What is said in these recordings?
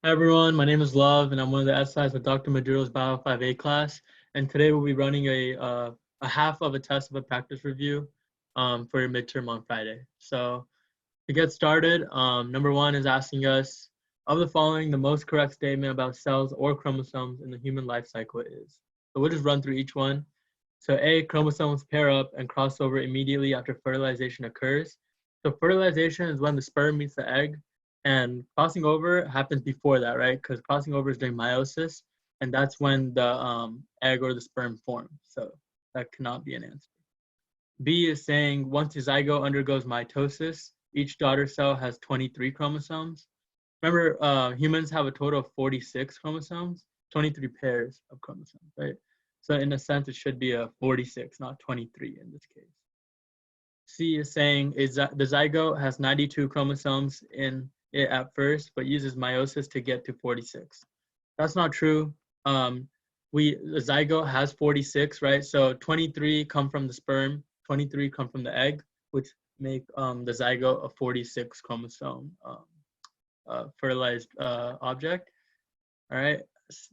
Hi everyone, my name is Love and I'm one of the SIs with Dr. Maduro's BIO005A class. And today we'll be running a half of a test of a practice review for your midterm on Friday. So to get started, number one is asking us, of the following, the most correct statement about cells or chromosomes in the human life cycle is. So we'll just run through each one. So A, chromosomes pair up and cross over immediately after fertilization occurs. So fertilization is when the sperm meets the egg, and crossing over happens before that, right? Because crossing over is during meiosis, and that's when the egg or the sperm form. So that cannot be an answer. B is saying once a zygote undergoes mitosis, each daughter cell has 23 chromosomes. Remember, humans have a total of 46 chromosomes, 23 pairs of chromosomes, right? So in a sense, it should be a 46, not 23 in this case. C is saying is that the zygote has 92 chromosomes in it at first, but uses meiosis to get to 46. That's not true. The zygote has 46, right? So 23 come from the sperm, 23 come from the egg, which make the zygote a 46 chromosome fertilized object. All right.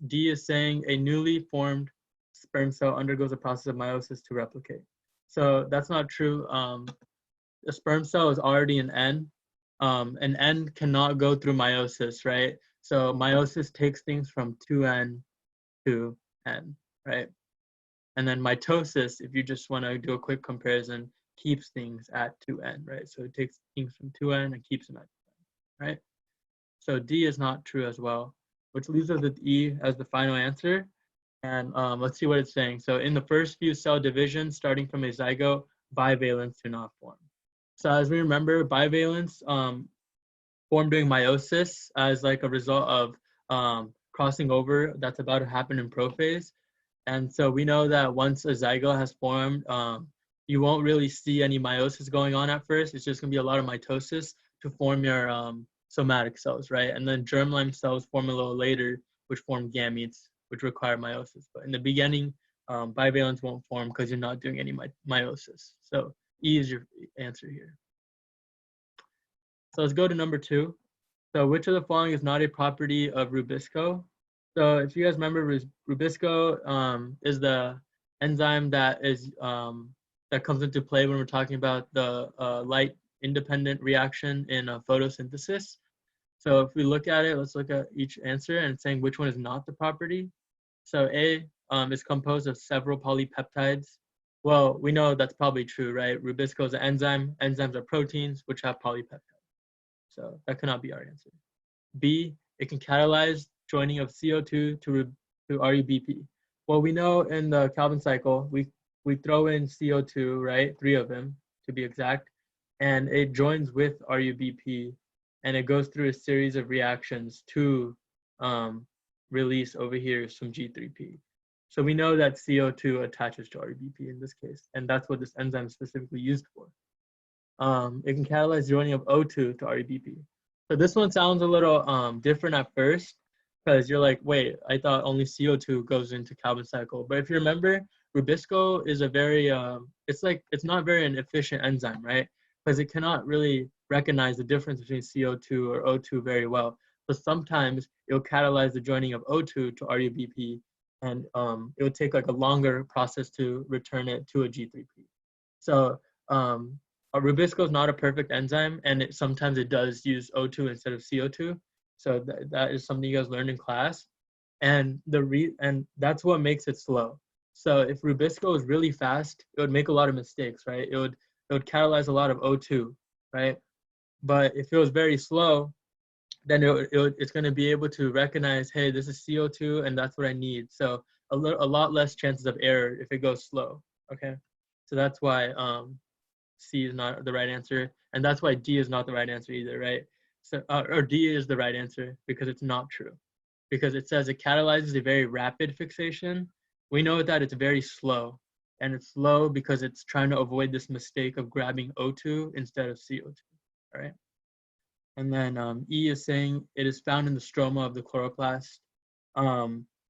D is saying a newly formed sperm cell undergoes a process of meiosis to replicate. So that's not true. A sperm cell is already an N. An N cannot go through meiosis, right? So meiosis takes things from 2N to N, right? And then mitosis, if you just want to do a quick comparison, keeps things at 2N, right? So it takes things from 2N and keeps them at 2N, right? So D is not true as well, which leaves us with E as the final answer. And let's see what it's saying. So in the first few cell divisions, starting from a zygote, bivalents do not form. So as we remember, bivalents form during meiosis as like a result of crossing over that's about to happen in prophase. And so we know that once a zygote has formed, you won't really see any meiosis going on at first. It's just gonna be a lot of mitosis to form your somatic cells, right? And then germline cells form a little later, which form gametes, which require meiosis. But in the beginning, bivalents won't form because you're not doing any meiosis. So E is your answer here. So let's go to number 2. So which of the following is not a property of Rubisco? So if you guys remember, Rubisco is the enzyme that that comes into play when we're talking about the light independent reaction in photosynthesis. So if we look at it, let's look at each answer and saying which one is not the property. So A is composed of several polypeptides. Well, we know that's probably true, right? Rubisco is an enzyme. Enzymes are proteins which have polypeptides. So that cannot be our answer. B, it can catalyze joining of CO2 to RUBP. Well, we know in the Calvin cycle, we throw in CO2, right? 3 of them to be exact, and it joins with RUBP, and it goes through a series of reactions to release over here some G3P. So we know that CO2 attaches to RUBP in this case, and that's what this enzyme is specifically used for. It can catalyze joining of O2 to RUBP. So this one sounds a little different at first because you're like, wait, I thought only CO2 goes into Calvin cycle. But if you remember, Rubisco is a very, it's not very an efficient enzyme, right? Because it cannot really recognize the difference between CO2 or O2 very well. So sometimes it'll catalyze the joining of O2 to RUBP, and it would take like a longer process to return it to a G3P. So Rubisco is not a perfect enzyme, and sometimes it does use O2 instead of CO2. So that is something you guys learned in class, and that's what makes it slow. So if Rubisco is really fast, it would make a lot of mistakes, right? It would catalyze a lot of O2, right? But if it was very slow, then it's going to be able to recognize, hey, this is CO2, and that's what I need. So a lot less chances of error if it goes slow. Okay, so that's why C is not the right answer, and that's why D is not the right answer either, right? So or D is the right answer because it's not true, because it says it catalyzes a very rapid fixation. We know that it's very slow, and it's slow because it's trying to avoid this mistake of grabbing O2 instead of CO2, all right? And then E is saying it is found in the stroma of the chloroplast.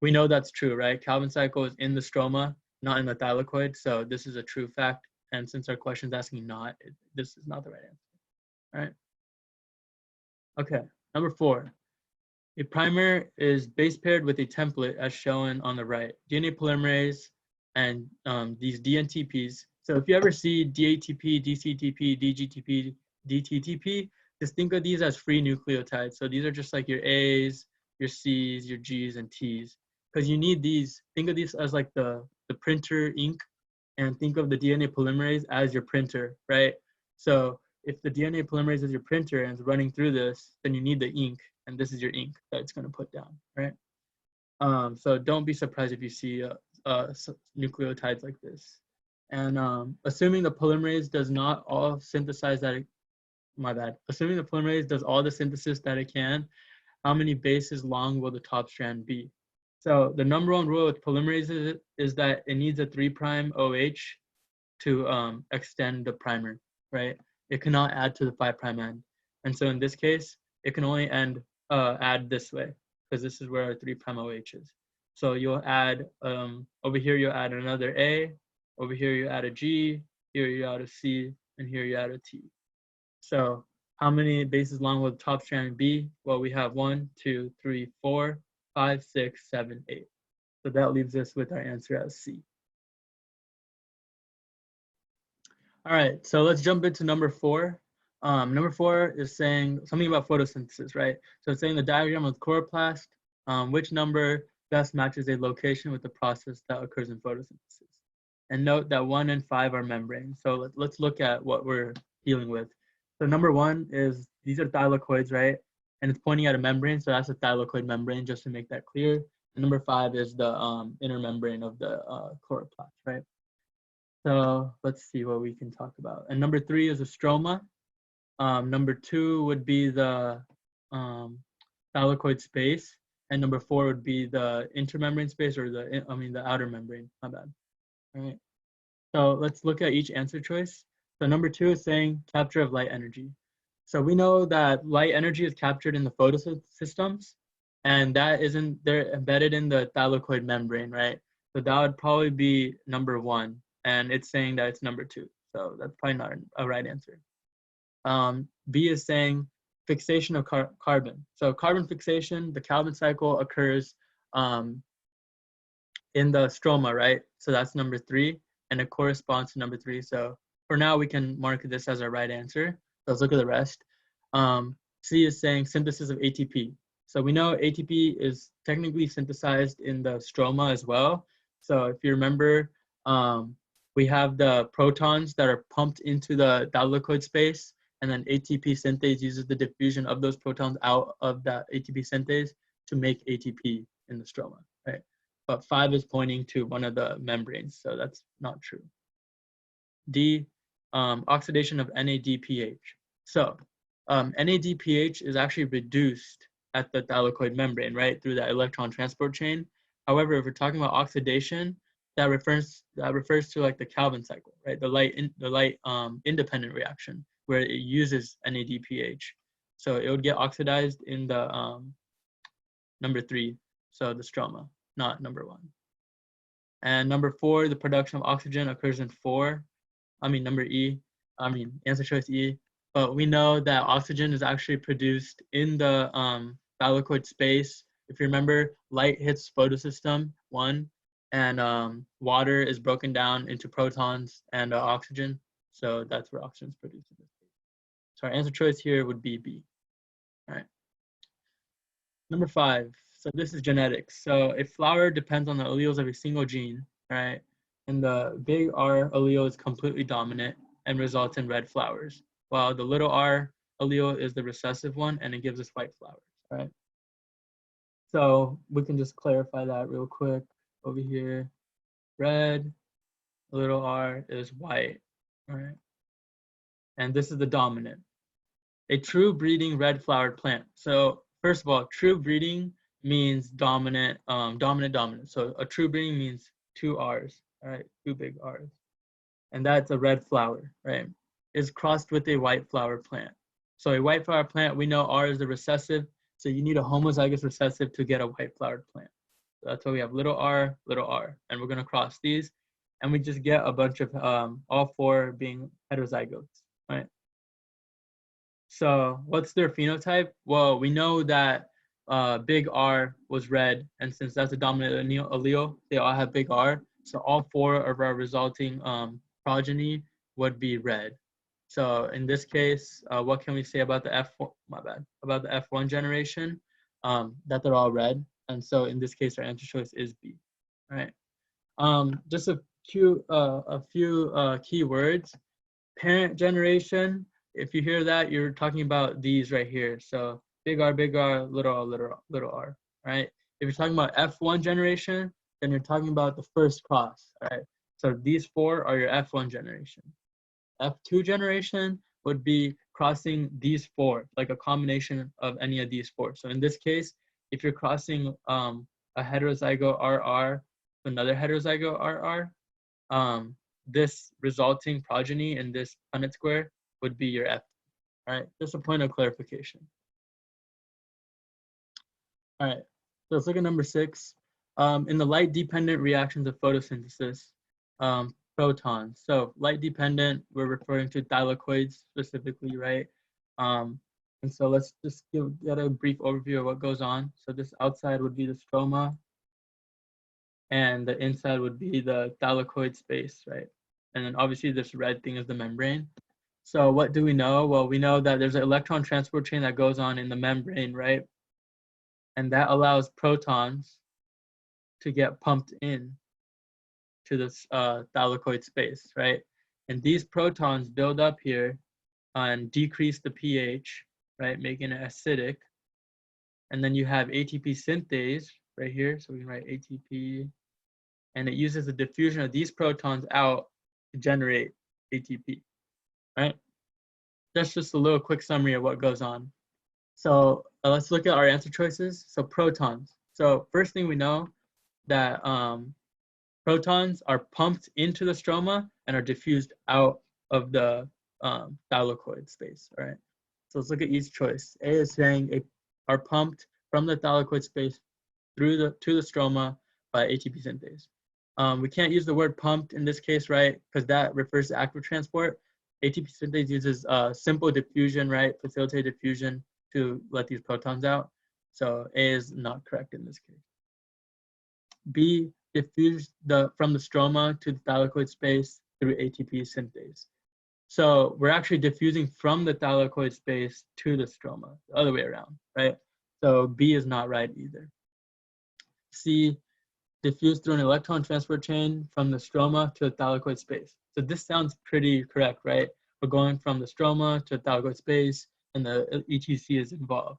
We know that's true, right? Calvin cycle is in the stroma, not in the thylakoid, so this is a true fact. And since our question is asking not, this is not the right answer. All right. Okay, number 4. A primer is base paired with a template as shown on the right. DNA polymerase and these DNTPs. So if you ever see DATP, DCTP, DGTP, DTTP, just think of these as free nucleotides. So these are just like your A's, your C's, your G's, and T's. Because you need these, think of these as like the printer ink, and think of the DNA polymerase as your printer, right? So if the DNA polymerase is your printer and it's running through this, then you need the ink, and this is your ink that it's going to put down, right? So don't be surprised if you see nucleotides like this. And assuming the polymerase does not all synthesize that, assuming the polymerase does all the synthesis that it can, how many bases long will the top strand be? So the number one rule with polymerases is that it needs a 3' OH to extend the primer, right? It cannot add to the 5' end. And so in this case, it can only add this way, because this is where our 3' OH is. So you'll add, over here you'll add another A, over here you add a G, here you add a C, and here you add a T. So how many bases long will the top strand be? Well, we have 1, 2, 3, 4, 5, 6, 7, 8. So that leaves us with our answer as C. All right, so let's jump into number 4. Number 4 is saying something about photosynthesis, right? So it's saying the diagram of chloroplast, which number best matches a location with the process that occurs in photosynthesis. And note that 1 and 5 are membrane. So let's look at what we're dealing with. So number 1 is, these are thylakoids, right? And it's pointing at a membrane, so that's a thylakoid membrane, just to make that clear. And number 5 is the inner membrane of the chloroplast, right? So let's see what we can talk about. And number 3 is a stroma. Number 2 would be the thylakoid space, and number 4 would be the intermembrane space, or the outer membrane. My bad. All right. So let's look at each answer choice. So number 2 is saying capture of light energy. So we know that light energy is captured in the photosystems, and they're embedded in the thylakoid membrane, right? So that would probably be number 1, and it's saying that it's number 2. So that's probably not a right answer. B is saying fixation of carbon. So carbon fixation, the Calvin cycle occurs in the stroma, right? So that's number 3, and it corresponds to number 3. So for now, we can mark this as our right answer. So let's look at the rest. C is saying synthesis of ATP. So we know ATP is technically synthesized in the stroma as well. So if you remember, we have the protons that are pumped into the thylakoid space, and then ATP synthase uses the diffusion of those protons out of that ATP synthase to make ATP in the stroma, right? But 5 is pointing to one of the membranes, so that's not true. D, oxidation of NADPH. So NADPH is actually reduced at the thylakoid membrane, right, through that electron transport chain. However, if we're talking about oxidation, that refers to like the Calvin cycle, right? The light independent reaction where it uses NADPH. So it would get oxidized in the number 3, so the stroma, not number 1. And number 4, the production of oxygen occurs in number E, answer choice E. But we know that oxygen is actually produced in the thylakoid space. If you remember, light hits photosystem 1, and water is broken down into protons and oxygen. So that's where oxygen is produced in this case. So our answer choice here would be B. All right. Number 5. So this is genetics. So a flower depends on the alleles of a single gene, right? And the big R allele is completely dominant and results in red flowers, while the little r allele is the recessive one, and it gives us white flowers, right? So we can just clarify that real quick over here. Red, little r is white, all right? And this is the dominant. A true breeding red flowered plant. So first of all, true breeding means dominant, dominant. So a true breeding means 2 R's, all right, 2 big R's. And that's a red flower, right? Is crossed with a white flower plant. So a white flower plant, we know R is the recessive, so you need a homozygous recessive to get a white flowered plant. So that's why we have little r, and we're gonna cross these, and we just get a bunch of all 4 being heterozygotes, right? So what's their phenotype? Well, we know that big R was red, and since that's the dominant allele, they all have big R. So all 4 of our resulting progeny would be red. So in this case, what can we say about the F1? My bad. About the F1 generation, that they're all red, and so in this case, our answer choice is B. All right. Just a few key words. Parent generation. If you hear that, you're talking about these right here. So big R, little r, right? If you're talking about F1 generation, then you're talking about the first cross, right? So these 4 are your F1 generation. F2 generation would be crossing these 4, like a combination of any of these 4. So in this case, if you're crossing a heterozygote RR with another heterozygote RR, this resulting progeny in this Punnett square would be your F. All right, just a point of clarification. All right, so let's look at number 6. In the light-dependent reactions of photosynthesis, protons. So light-dependent, we're referring to thylakoids specifically, right? And so let's just get a brief overview of what goes on. So this outside would be the stroma, and the inside would be the thylakoid space, right? And then obviously this red thing is the membrane. So what do we know? Well, we know that there's an electron transport chain that goes on in the membrane, right? And that allows protons to get pumped in to this thylakoid space, right? And these protons build up here and decrease the pH, right? Making it acidic. And then you have ATP synthase right here. So we can write ATP. And it uses the diffusion of these protons out to generate ATP, right? That's just a little quick summary of what goes on. So let's look at our answer choices. So protons. So first thing we know that protons are pumped into the stroma and are diffused out of the thylakoid space, all right? So let's look at each choice. A is saying are pumped from the thylakoid space to the stroma by ATP synthase. We can't use the word pumped in this case, right? Because that refers to active transport. ATP synthase uses simple diffusion, right? Facilitated diffusion to let these protons out. So A is not correct in this case. B, diffused from the stroma to the thylakoid space through ATP synthase. So we're actually diffusing from the thylakoid space to the stroma, the other way around, right? So B is not right either. C, diffused through an electron transport chain from the stroma to the thylakoid space. So this sounds pretty correct, right? We're going from the stroma to the thylakoid space and the ETC is involved.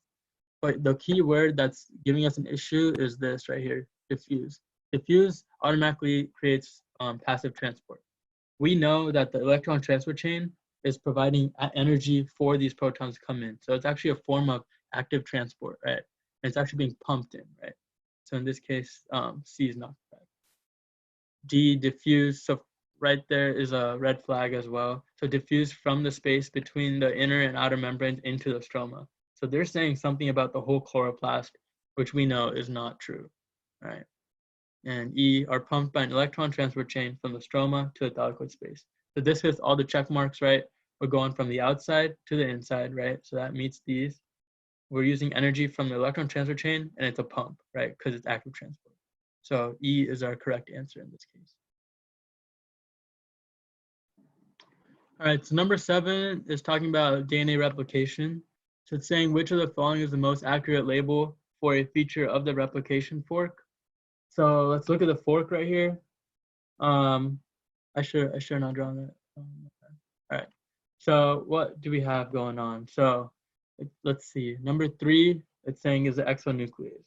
But the key word that's giving us an issue is this right here, diffuse. Diffuse automatically creates passive transport. We know that the electron transport chain is providing energy for these protons to come in. So it's actually a form of active transport, right? And it's actually being pumped in, right? So in this case, C is not correct. D, diffuse. So right there is a red flag as well. So diffuse from the space between the inner and outer membranes into the stroma. So they're saying something about the whole chloroplast, which we know is not true, right? And E, are pumped by an electron transport chain from the stroma to the thylakoid space. So this hits all the check marks, right? We're going from the outside to the inside, right? So that meets these. We're using energy from the electron transfer chain, and it's a pump, right? Because it's active transport. So E is our correct answer in this case. All right, so number 7 is talking about DNA replication. So it's saying which of the following is the most accurate label for a feature of the replication fork. So let's look at the fork right here. I should not draw that. All right. So what do we have going on? So let's see. Number 3, it's saying is the exonuclease.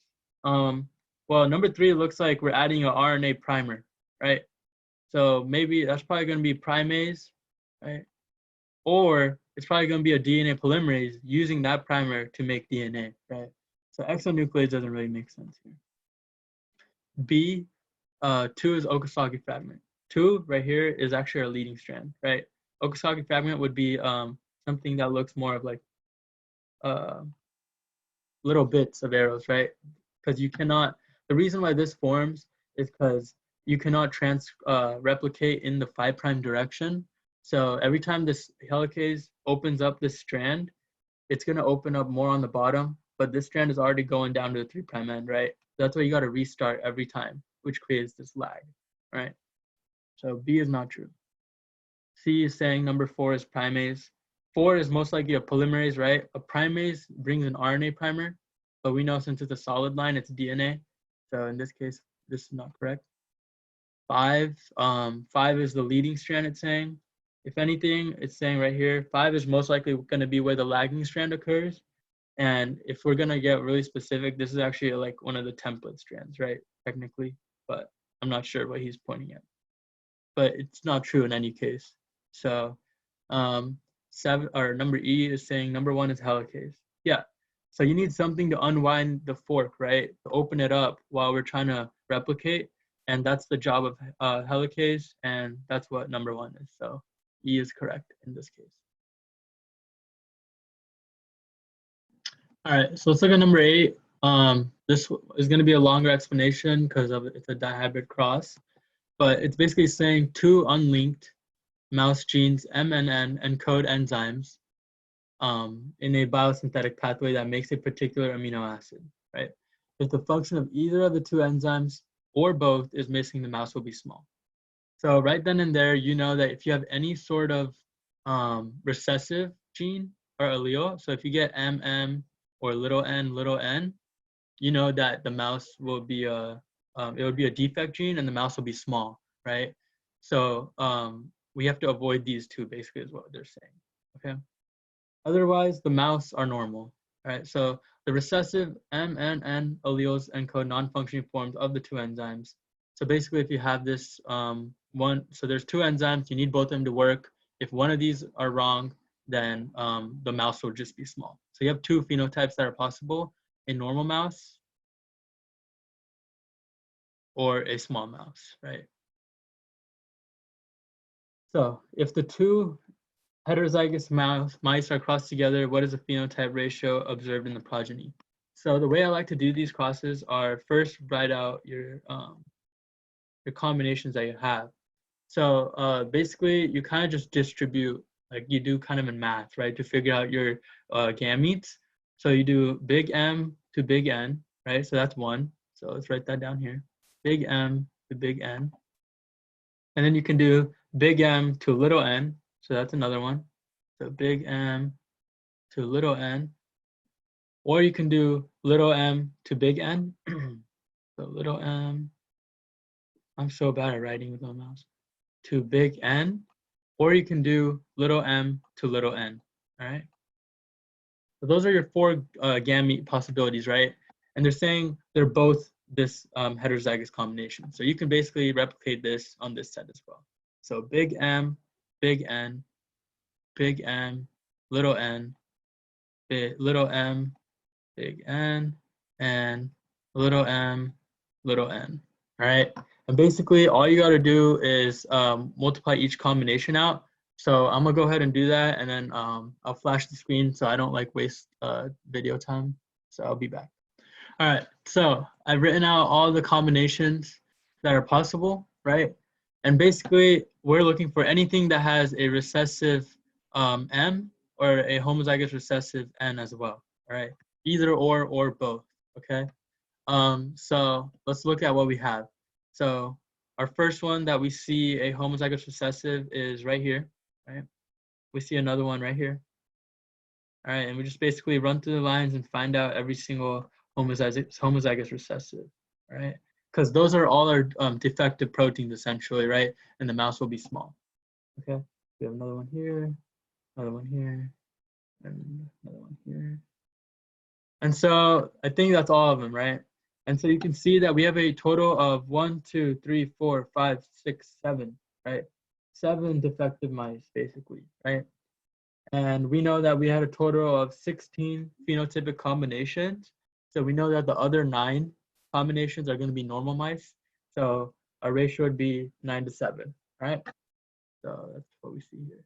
Well, number 3 looks like we're adding an RNA primer, right? So maybe that's probably going to be primase, right? Or it's probably going to be a DNA polymerase using that primer to make DNA, right? So exonuclease doesn't really make sense here. B, 2 is Okazaki fragment. 2 right here is actually our leading strand, right? Okazaki fragment would be something that looks more of like little bits of arrows, right? Because you cannot, the reason why this forms is because you cannot replicate in the 5' direction. So every time this helicase opens up this strand, it's going to open up more on the bottom but this strand is already going down to the 3' end, right? That's why you got to restart every time, which creates this lag, right? So B is not true. C is saying number 4 is primase. 4 is most likely a polymerase, right? A primase brings an RNA primer, but we know since it's a solid line, it's DNA. So in this case, this is not correct. 5 is the leading strand, it's saying. If anything, it's saying right here, 5 is most likely going to be where the lagging strand occurs. And if we're going to get really specific, this is actually like one of the template strands, right? Technically, but I'm not sure what he's pointing at. But it's not true in any case. So 7 or number E is saying number 1 is helicase. Yeah. So you need something to unwind the fork, right? To open it up while we're trying to replicate. And that's the job of helicase, and that's what number 1 is. So E is correct in this case. All right, so let's look at number 8. This is going to be a longer explanation because it's a dihybrid cross, but it's basically saying 2 unlinked mouse genes, M and N, encode enzymes in a biosynthetic pathway that makes a particular amino acid, right? If the function of either of the 2 enzymes or both is missing, the mouse will be small. So right then and there, you know that if you have any sort of recessive gene or allele, so if you get MM or little n, you know that the mouse will be it would be a defect gene and the mouse will be small, right? So we have to avoid these 2 basically is what they're saying, okay? Otherwise, the mouse are normal, right? So the recessive M and N alleles encode non-functioning forms of the 2 enzymes. So basically, if you have this so there's 2 enzymes, you need both of them to work. If one of these are wrong, then the mouse will just be small. So you have 2 phenotypes that are possible: a normal mouse or a small mouse, right? So if the 2 heterozygous mice are crossed together, what is the phenotype ratio observed in the progeny? So the way I like to do these crosses are first write out your combinations that you have. So basically, you kind of just distribute like you do kind of in math, right, to figure out your gametes. So you do big M to big N, right? So that's 1. So let's write that down here. Big M to big N. And then you can do big M to little n. So that's another one. So big M to little n. Or you can do little m to big N. So little m, I'm so bad at writing with my mouse, to big N. Or you can do little m to little n, all right? So those are your 4 gamete possibilities, right? And they're saying they're both this heterozygous combination. So you can basically replicate this on this set as well. So big M, big N, big M, little n, little m, big N, and little m, little n, all right? And basically all you gotta do is multiply each combination out. So I'm gonna go ahead and do that, and then I'll flash the screen so I don't like waste video time. So I'll be back. All right, so I've written out all the combinations that are possible, right? And basically, we're looking for anything that has a recessive M or a homozygous recessive N as well, all right? Either or both, okay? So let's look at what we have. So our first one that we see a homozygous recessive is right here, right? We see another one right here. All right, and we just basically run through the lines and find out every single homozygous recessive, right? Because those are all our defective proteins essentially, right? And the mouse will be small. Okay, we have another one here, another one here, and another one here. And so I think that's all of them, right? And so you can see that we have a total of 1, 2, 3, 4, 5, 6, 7, right? 7 defective mice, basically, right? And we know that we had a total of 16 phenotypic combinations. So we know that the other 9 combinations are going to be normal mice. So our ratio would be 9 to 7, right? So that's what we see here.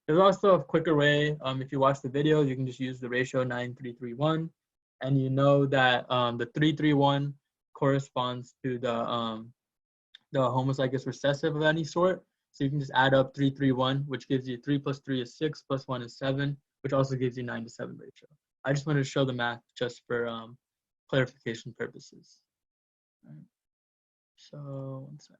There's also a quicker way. If you watch the video, you can just use the ratio 9:3:1, and you know that the 3:3:1 corresponds to the homozygous recessive of any sort. So you can just add up 3:3:1, which gives you 3 plus 3 is 6, plus 1 is 7, which also gives you 9 to 7 ratio. I just wanted to show the math just for clarification purposes. All right. So one sec.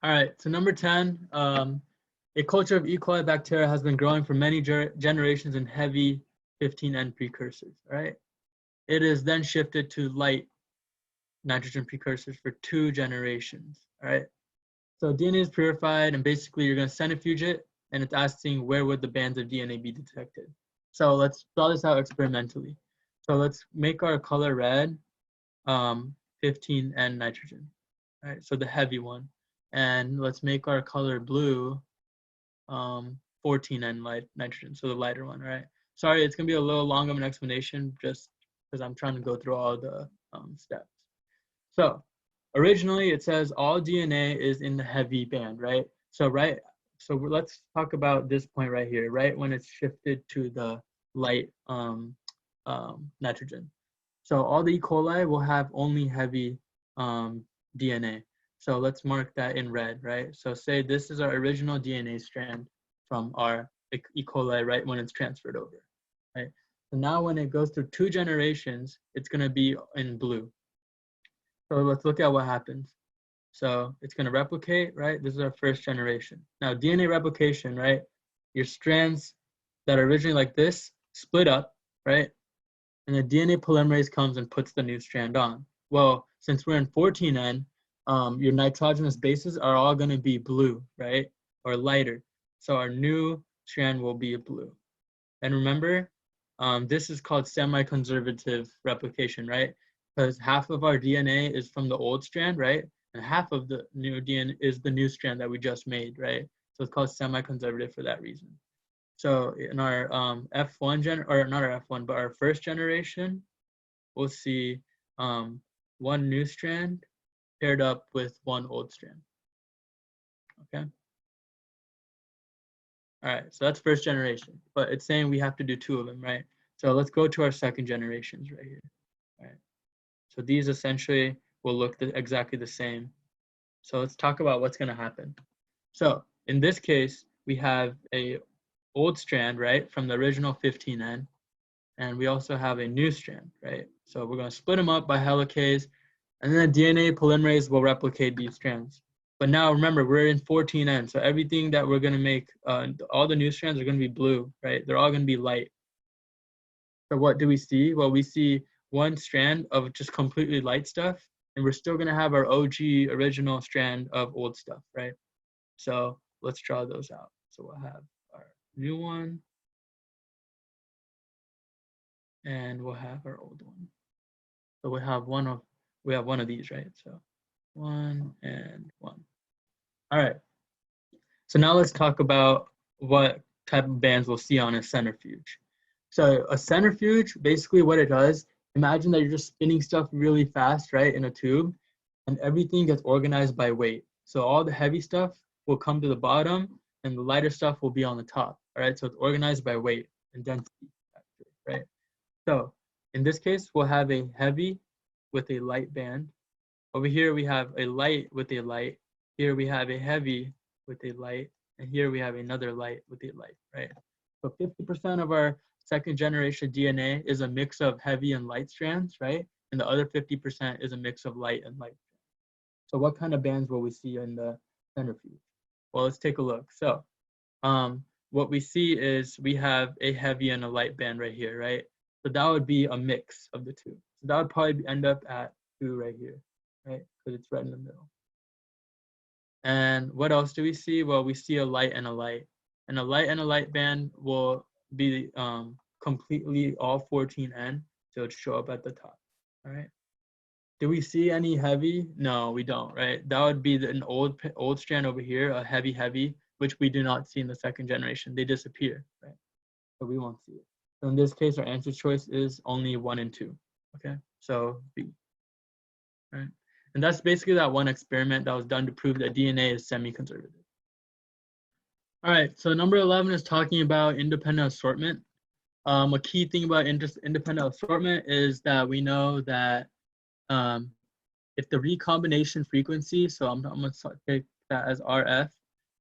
All right, so number 10, a culture of E. coli bacteria has been growing for many generations in heavy 15N precursors, all right? It is then shifted to light nitrogen precursors for 2 generations, all right? So DNA is purified, and basically you're gonna centrifuge it, and it's asking where would the bands of DNA be detected. So let's draw this out experimentally. So let's make our color red, 15N nitrogen, all right? So the heavy one. And let's make our color blue, 14N light nitrogen, so the lighter one, right? Sorry, it's gonna be a little long of an explanation just because I'm trying to go through all the steps. So originally it says all DNA is in the heavy band, right? So let's talk about this point right here, right when it's shifted to the light nitrogen. So all the E. coli will have only heavy DNA. So let's mark that in red, right? So say this is our original DNA strand from our E. coli, right, when it's transferred over, right? So now when it goes through 2 generations, it's gonna be in blue. So let's look at what happens. So it's gonna replicate, right? This is our first generation. Now DNA replication, right? Your strands that are originally like this split up, right? And the DNA polymerase comes and puts the new strand on. Well, since we're in 14N, your nitrogenous bases are all going to be blue, right? Or lighter. So our new strand will be blue. And remember, this is called semi-conservative replication, right? Because half of our DNA is from the old strand, right? And half of the new DNA is the new strand that we just made, right? So it's called semi-conservative for that reason. So in our F1 or not our F1, but our first generation, we'll see one new strand paired up with one old strand. Okay. All right, so that's first generation, but it's saying we have to do 2 of them, right? So let's go to our second generations right here. All right. So these essentially will look exactly the same. So let's talk about what's going to happen. So in this case, we have a old strand, right, from the original 15N, and we also have a new strand, right? So we're going to split them up by helicase, and then the DNA polymerase will replicate these strands. But now remember, we're in 14N, so everything that we're going to make, all the new strands are going to be blue, right? They're all going to be light. So what do we see? Well, we see one strand of just completely light stuff, and we're still going to have our OG original strand of old stuff, right? So let's draw those out. So we'll have our new one, and we'll have our old one. So we have one of these, right? So 1 and 1. All right. So now let's talk about what type of bands we'll see on a centrifuge. So a centrifuge, basically what it does, imagine that you're just spinning stuff really fast, right, in a tube, and everything gets organized by weight. So all the heavy stuff will come to the bottom, and the lighter stuff will be on the top. All right, so it's organized by weight and density, right? So in this case, we'll have a heavy with a light band. Over here, we have a light with a light. Here we have a heavy with a light, and here we have another light with a light, right? So 50% of our second generation DNA is a mix of heavy and light strands, right? And the other 50% is a mix of light and light. So what kind of bands will we see in the centrifuge? Well, let's take a look. So what we see is we have a heavy and a light band right here, right? So that would be a mix of the 2. So that would probably end up at 2 right here, right? Because it's right in the middle. And what else do we see? Well, we see a light and a light. And a light and a light band will be completely all 14N, so it'll show up at the top, all right? Do we see any heavy? No, we don't, right? That would be an old strand over here, a heavy, which we do not see in the second generation. They disappear, right? So we won't see it. So in this case, our answer choice is only 1 and 2, okay? So B, right? And that's basically that one experiment that was done to prove that DNA is semi-conservative. All right, so number 11 is talking about independent assortment. A key thing about independent assortment is that we know that if the recombination frequency, so I'm going to take that as RF,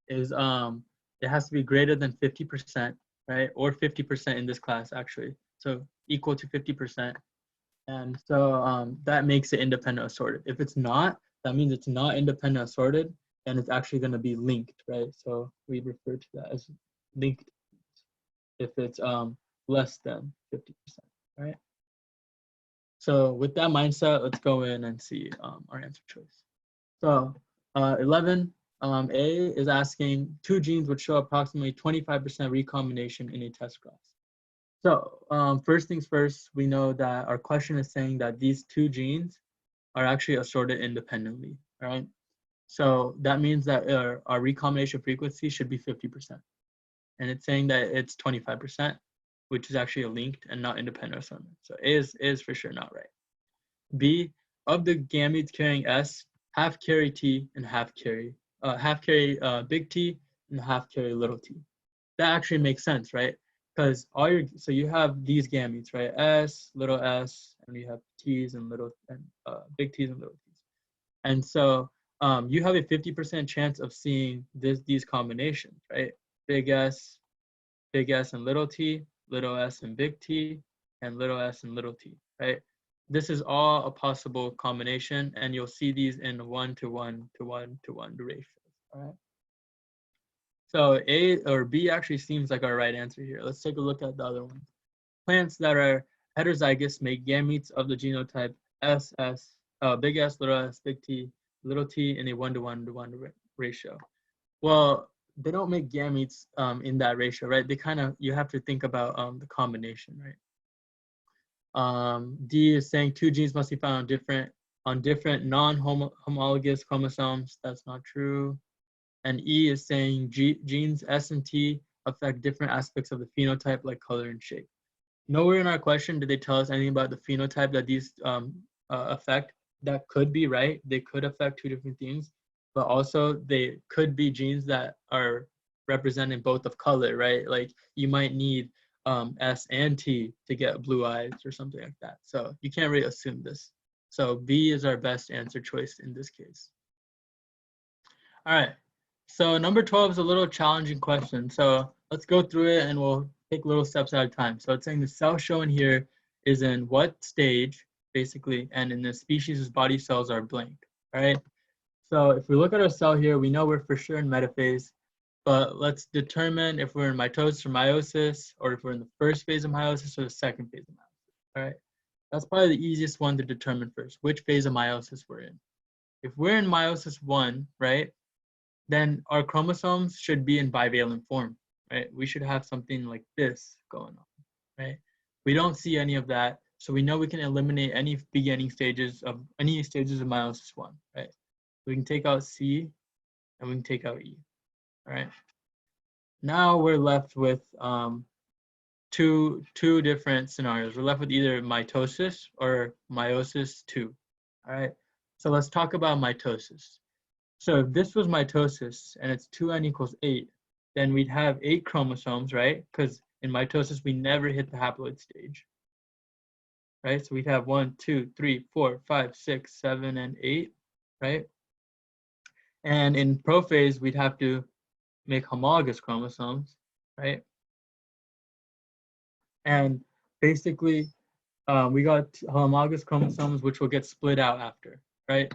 is it has to be greater than 50%, right? Or 50% in this class, actually. So equal to 50%. And so that makes it independent assorted. If it's not, that means it's not independent assorted, and it's actually going to be linked, right? So we refer to that as linked if it's less than 50%, right? So with that mindset, let's go in and see our answer choice. So 11A is asking 2 genes would show approximately 25% recombination in a test grass. So first things first, we know that our question is saying that these 2 genes are actually assorted independently, all right? So that means that our recombination frequency should be 50%. And it's saying that it's 25%, which is actually a linked and not independent assortment. So A is for sure not right. B, of the gametes carrying S, half carry T and half carry big T and half carry little t. That actually makes sense, right? Because so you have these gametes, right? S, little s, and you have T's and big T's and little t's. And so you have a 50% chance of seeing these combinations, right? Big S and little t, little s and big T, and little s and little t, right? This is all a possible combination, and you'll see these in 1-to-1 to 1-to-1 ratios, all right? So A or B actually seems like our right answer here. Let's take a look at the other one. Plants that are heterozygous make gametes of the genotype SS, big S, big T, little t in a 1-to-1 to 1 ratio. Well, they don't make gametes in that ratio, right? You have to think about the combination, right? D is saying 2 genes must be found on different non-homologous chromosomes. That's not true. And E is saying genes S and T affect different aspects of the phenotype like color and shape. Nowhere in our question did they tell us anything about the phenotype that these affect. That could be right. They could affect 2 different things, but also they could be genes that are representing both of color, right? Like you might need S and T to get blue eyes or something like that. So you can't really assume this. So B is our best answer choice in this case. All right. So number 12 is a little challenging question. So let's go through it and we'll take little steps at a time. So it's saying the cell shown here is in what stage, basically, and in the species whose body cells are blank, all right? So if we look at our cell here, we know we're for sure in metaphase, but let's determine if we're in mitosis or meiosis, or if we're in the first phase of meiosis or the second phase of meiosis, all right? That's probably the easiest one to determine first, which phase of meiosis we're in. If we're in meiosis 1, right, then our chromosomes should be in bivalent form, right? We should have something like this going on, right? We don't see any of that, so we know we can eliminate any stages of meiosis 1, right? We can take out C and we can take out E, all right? Now we're left with two different scenarios. We're left with either mitosis or meiosis 2, all right? So let's talk about mitosis. So if this was mitosis and it's 2n equals 8, then we'd have 8 chromosomes, right? Because in mitosis, we never hit the haploid stage, right? So we'd have 1, 2, 3, 4, 5, 6, 7, and 8, right? And in prophase, we'd have to make homologous chromosomes, right? And basically, we got homologous chromosomes, which will get split out after, right?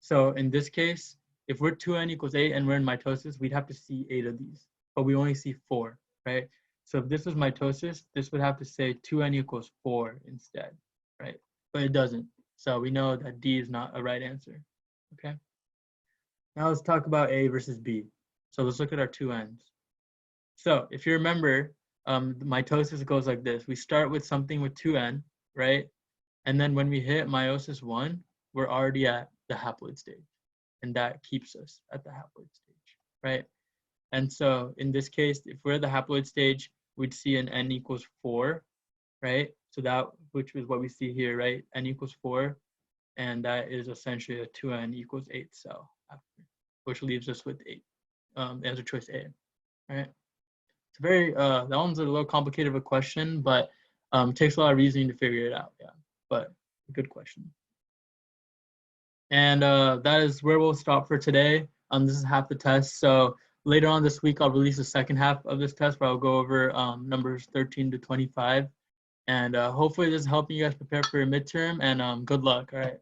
So in this case, if we're 2n equals 8 and we're in mitosis, we'd have to see 8 of these, but we only see 4, right? So if this was mitosis, this would have to say 2n equals 4 instead, right? But it doesn't. So we know that D is not a right answer, okay? Now let's talk about A versus B. So let's look at our 2n's. So if you remember, mitosis goes like this. We start with something with 2n, right? And then when we hit meiosis 1, we're already at the haploid stage. And that keeps us at the haploid stage, right? And so in this case, if we're at the haploid stage, we'd see an n equals 4, right? So that, which is what we see here, right? N equals 4, and that is essentially a 2n equals 8 cell after, which leaves us with 8. Answer choice A, right? It's very, that one's a little complicated of a question, but takes a lot of reasoning to figure it out, yeah. But good question. And that is where we'll stop for today. This is half the test. So later on this week, I'll release the second half of this test where I'll go over numbers 13 to 25. And hopefully this is helping you guys prepare for your midterm, and good luck. All right.